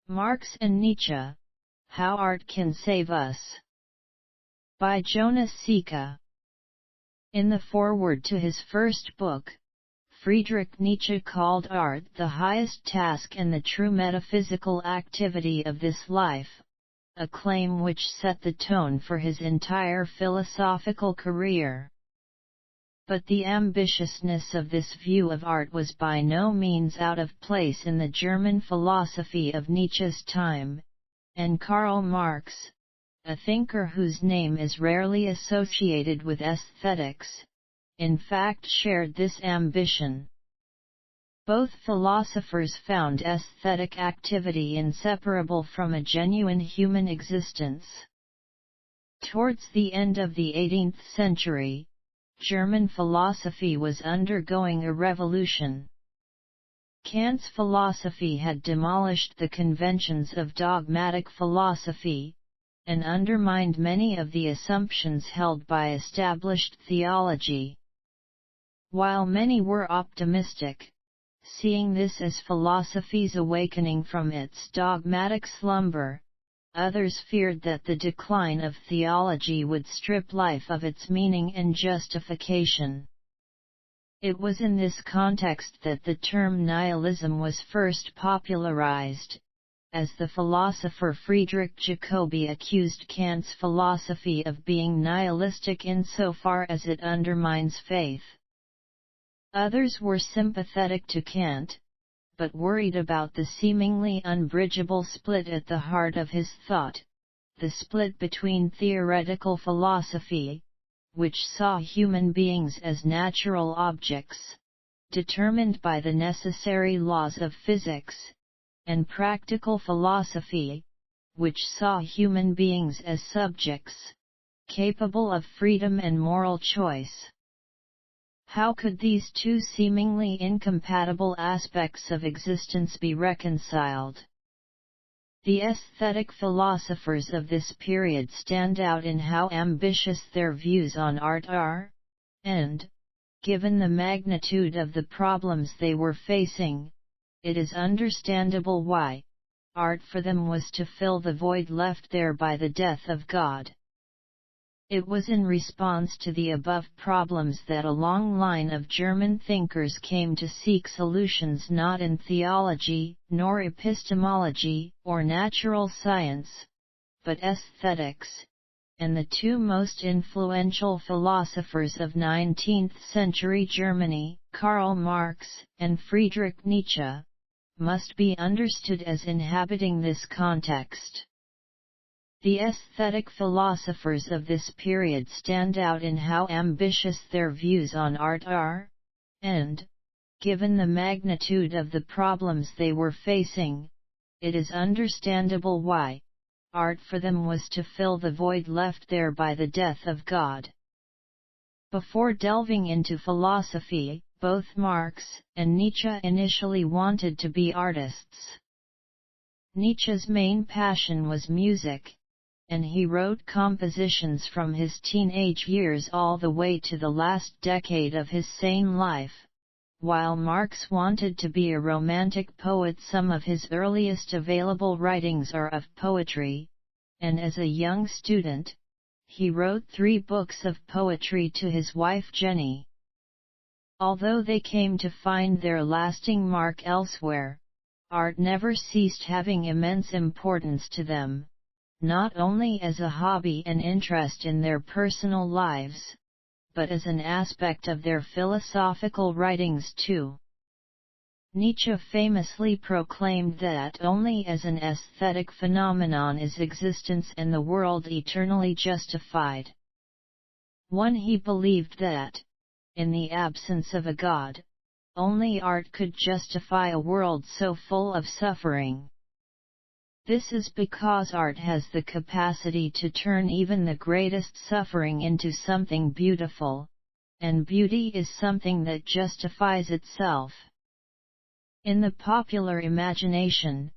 Marx and Nietzsche, How Art Can Save Us. By Jonas Sika. In the foreword to his first book, Friedrich Nietzsche called art the highest task and the true metaphysical activity of this life, a claim which set the tone for his entire philosophical career. But the ambitiousness of this view of art was by no means out of place in the German philosophy of Nietzsche's time, and Karl Marx, a thinker whose name is rarely associated with aesthetics, in fact shared this ambition. Both philosophers found aesthetic activity inseparable from a genuine human existence. Towards the end of the 18th century, German philosophy was undergoing a revolution. Kant's philosophy had demolished the conventions of dogmatic philosophy, and undermined many of the assumptions held by established theology. While many were optimistic, seeing this as philosophy's awakening from its dogmatic slumber, others feared that the decline of theology would strip life of its meaning and justification. It was in this context that the term nihilism was first popularized, as the philosopher Friedrich Jacobi accused Kant's philosophy of being nihilistic insofar as it undermines faith. Others were sympathetic to Kant, but worried about the seemingly unbridgeable split at the heart of his thought, the split between theoretical philosophy, which saw human beings as natural objects, determined by the necessary laws of physics, and practical philosophy, which saw human beings as subjects, capable of freedom and moral choice. How could these two seemingly incompatible aspects of existence be reconciled? The aesthetic philosophers of this period stand out in how ambitious their views on art are, and, given the magnitude of the problems they were facing, it is understandable why art for them was to fill the void left there by the death of God. It was in response to the above problems that a long line of German thinkers came to seek solutions not in theology, nor epistemology, or natural science, but aesthetics, and the two most influential philosophers of 19th-century Germany, Karl Marx and Friedrich Nietzsche, must be understood as inhabiting this context. The aesthetic philosophers of this period stand out in how ambitious their views on art are, and, given the magnitude of the problems they were facing, it is understandable why art for them was to fill the void left there by the death of God. Before delving into philosophy, both Marx and Nietzsche initially wanted to be artists. Nietzsche's main passion was music, and he wrote compositions from his teenage years all the way to the last decade of his sane life, while Marx wanted to be a romantic poet. Some of his earliest available writings are of poetry, and as a young student, he wrote 3 books of poetry to his wife Jenny. Although they came to find their lasting mark elsewhere, art never ceased having immense importance to them, not only as a hobby and interest in their personal lives, but as an aspect of their philosophical writings too. Nietzsche famously proclaimed that only as an aesthetic phenomenon is existence and the world eternally justified. He believed that, in the absence of a God, only art could justify a world so full of suffering. This is because art has the capacity to turn even the greatest suffering into something beautiful, and beauty is something that justifies itself. In the popular imagination,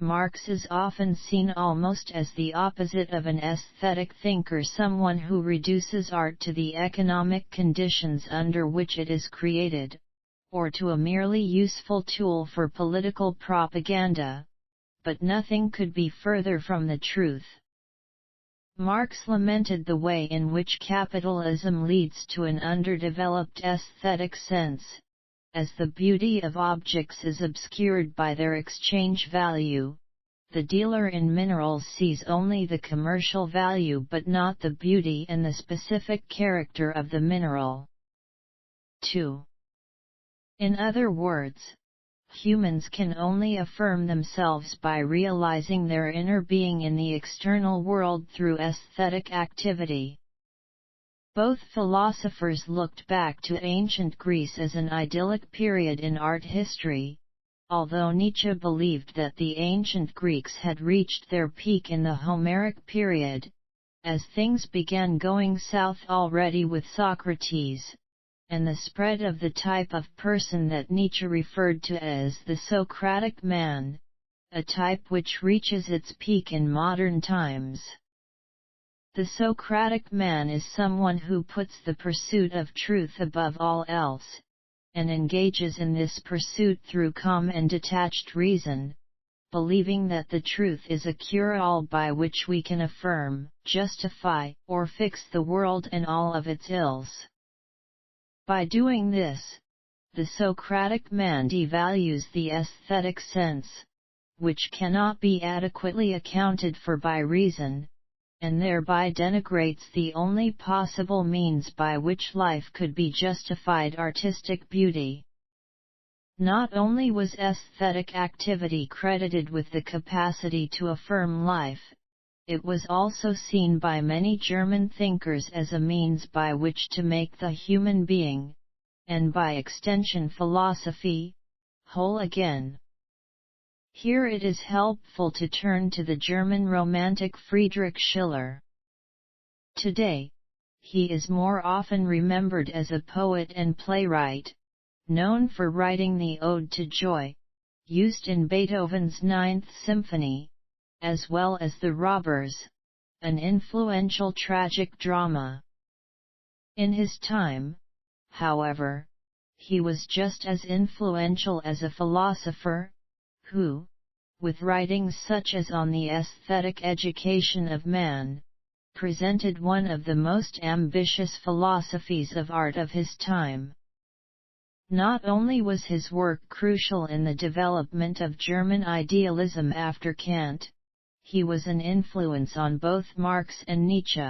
Marx is often seen almost as the opposite of an aesthetic thinker, someone who reduces art to the economic conditions under which it is created, or to a merely useful tool for political propaganda. but nothing could be further from the truth. Marx lamented the way in which capitalism leads to an underdeveloped aesthetic sense, as the beauty of objects is obscured by their exchange value. The dealer in minerals sees only the commercial value but not the beauty and the specific character of the mineral. 2. In other words, humans can only affirm themselves by realizing their inner being in the external world through aesthetic activity. Both philosophers looked back to ancient Greece as an idyllic period in art history, although Nietzsche believed that the ancient Greeks had reached their peak in the Homeric period, as things began going south already with Socrates, and the spread of the type of person that Nietzsche referred to as the Socratic man, a type which reaches its peak in modern times. The Socratic man is someone who puts the pursuit of truth above all else, and engages in this pursuit through calm and detached reason, believing that the truth is a cure-all by which we can affirm, justify, or fix the world and all of its ills. By doing this, the Socratic man devalues the aesthetic sense, which cannot be adequately accounted for by reason, and thereby denigrates the only possible means by which life could be justified: artistic beauty. Not only was aesthetic activity credited with the capacity to affirm life, it was also seen by many German thinkers as a means by which to make the human being, and by extension philosophy, whole again. Here it is helpful to turn to the German romantic Friedrich Schiller. Today, he is more often remembered as a poet and playwright, known for writing the Ode to Joy, used in Beethoven's Ninth Symphony, as well as The Robbers, an influential tragic drama. In his time, however, he was just as influential as a philosopher, who, with writings such as On the Aesthetic Education of Man, presented one of the most ambitious philosophies of art of his time. Not only was his work crucial in the development of German idealism after Kant, he was an influence on both Marx and Nietzsche.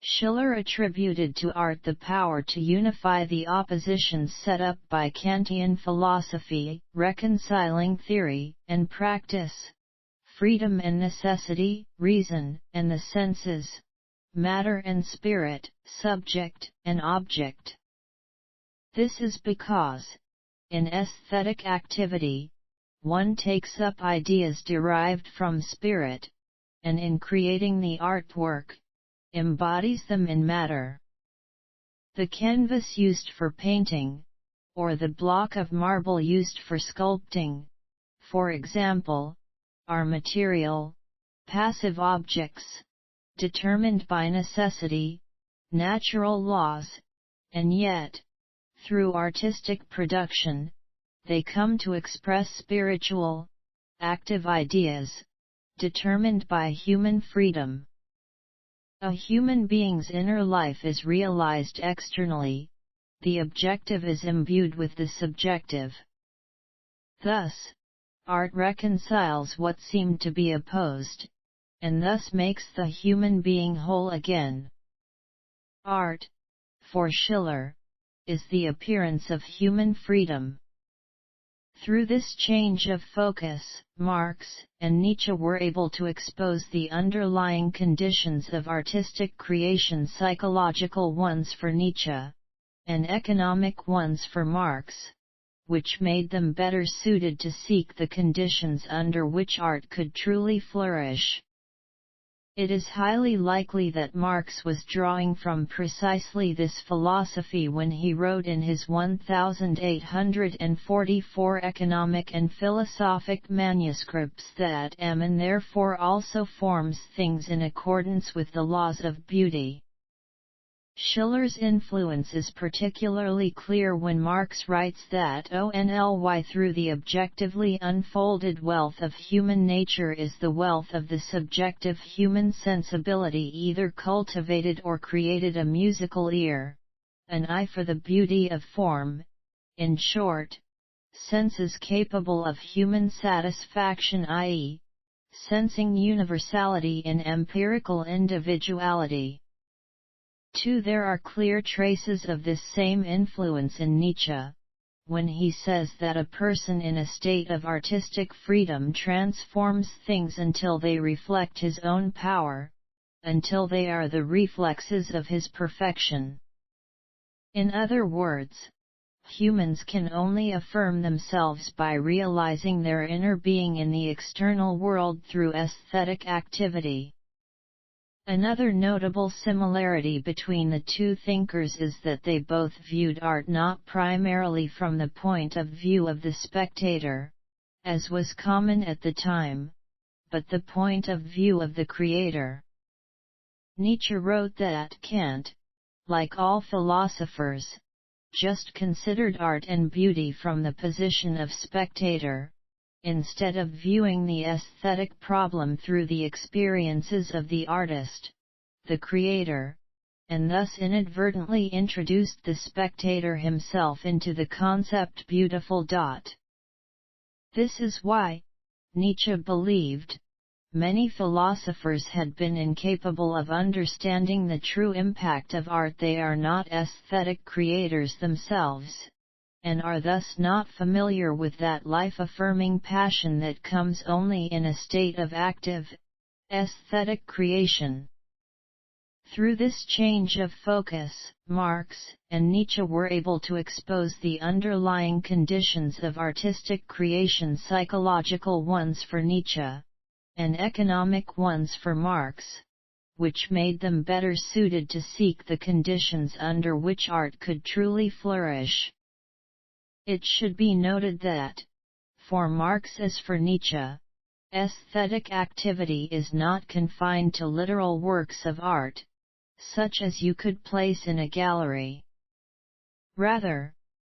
Schiller attributed to art the power to unify the oppositions set up by Kantian philosophy, reconciling theory and practice, freedom and necessity, reason and the senses, matter and spirit, subject and object. This is because, in aesthetic activity, one takes up ideas derived from spirit, and in creating the artwork, embodies them in matter. The canvas used for painting, or the block of marble used for sculpting, for example, are material, passive objects, determined by necessity, natural laws, and yet, through artistic production, they come to express spiritual, active ideas, determined by human freedom. A human being's inner life is realized externally, the objective is imbued with the subjective. Thus, art reconciles what seemed to be opposed, and thus makes the human being whole again. Art, for Schiller, is the appearance of human freedom. Through this change of focus, Marx and Nietzsche were able to expose the underlying conditions of artistic creation, psychological ones for Nietzsche, and economic ones for Marx, which made them better suited to seek the conditions under which art could truly flourish. It is highly likely that Marx was drawing from precisely this philosophy when he wrote in his 1844 economic and philosophic manuscripts that man therefore also forms things in accordance with the laws of beauty. Schiller's influence is particularly clear when Marx writes that only through the objectively unfolded wealth of human nature is the wealth of the subjective human sensibility either cultivated or created, a musical ear, an eye for the beauty of form, in short, senses capable of human satisfaction, i.e., sensing universality in empirical individuality. 2. There are clear traces of this same influence in Nietzsche, when he says that a person in a state of artistic freedom transforms things until they reflect his own power, until they are the reflexes of his perfection. In other words, humans can only affirm themselves by realizing their inner being in the external world through aesthetic activity. Another notable similarity between the two thinkers is that they both viewed art not primarily from the point of view of the spectator, as was common at the time, but the point of view of the creator. Nietzsche wrote that Kant, like all philosophers, just considered art and beauty from the position of spectator, instead of viewing the aesthetic problem through the experiences of the artist, the creator, and thus inadvertently introduced the spectator himself into the concept beautiful. This is why, Nietzsche believed, many philosophers had been incapable of understanding the true impact of art. They are not aesthetic creators themselves, and are thus not familiar with that life-affirming passion that comes only in a state of active, aesthetic creation. Through this change of focus, Marx and Nietzsche were able to expose the underlying conditions of artistic creation, psychological ones for Nietzsche, and economic ones for Marx, which made them better suited to seek the conditions under which art could truly flourish. It should be noted that, for Marx as for Nietzsche, aesthetic activity is not confined to literal works of art, such as you could place in a gallery. Rather,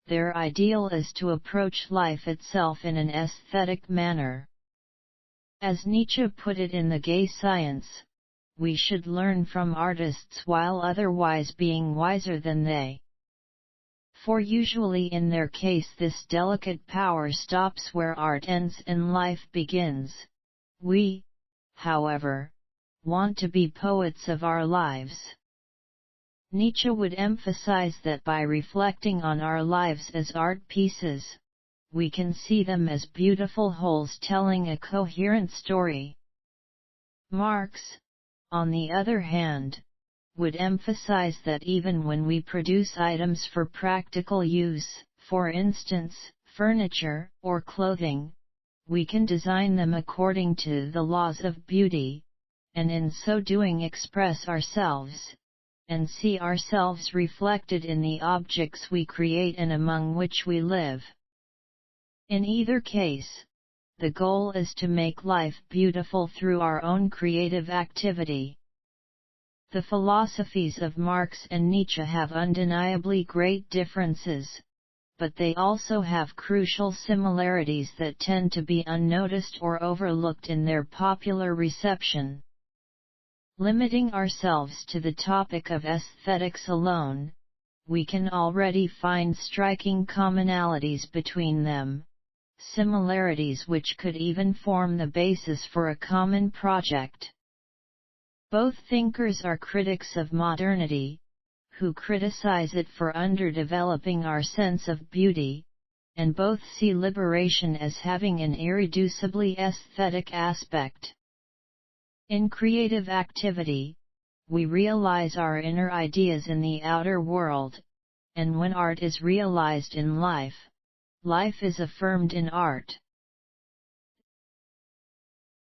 their ideal is to approach life itself in an aesthetic manner. As Nietzsche put it in The Gay Science, we should learn from artists while otherwise being wiser than they. For usually in their case this delicate power stops where art ends and life begins. We, however, want to be poets of our lives. Nietzsche would emphasize that by reflecting on our lives as art pieces, we can see them as beautiful wholes telling a coherent story. Marx, on the other hand, would emphasize that even when we produce items for practical use, for instance, furniture or clothing, we can design them according to the laws of beauty, and in so doing express ourselves, and see ourselves reflected in the objects we create and among which we live. In either case, the goal is to make life beautiful through our own creative activity. The philosophies of Marx and Nietzsche have undeniably great differences, but they also have crucial similarities that tend to be unnoticed or overlooked in their popular reception. Limiting ourselves to the topic of aesthetics alone, we can already find striking commonalities between them, similarities which could even form the basis for a common project. Both thinkers are critics of modernity, who criticize it for underdeveloping our sense of beauty, and both see liberation as having an irreducibly aesthetic aspect. In creative activity, we realize our inner ideas in the outer world, and when art is realized in life, life is affirmed in art.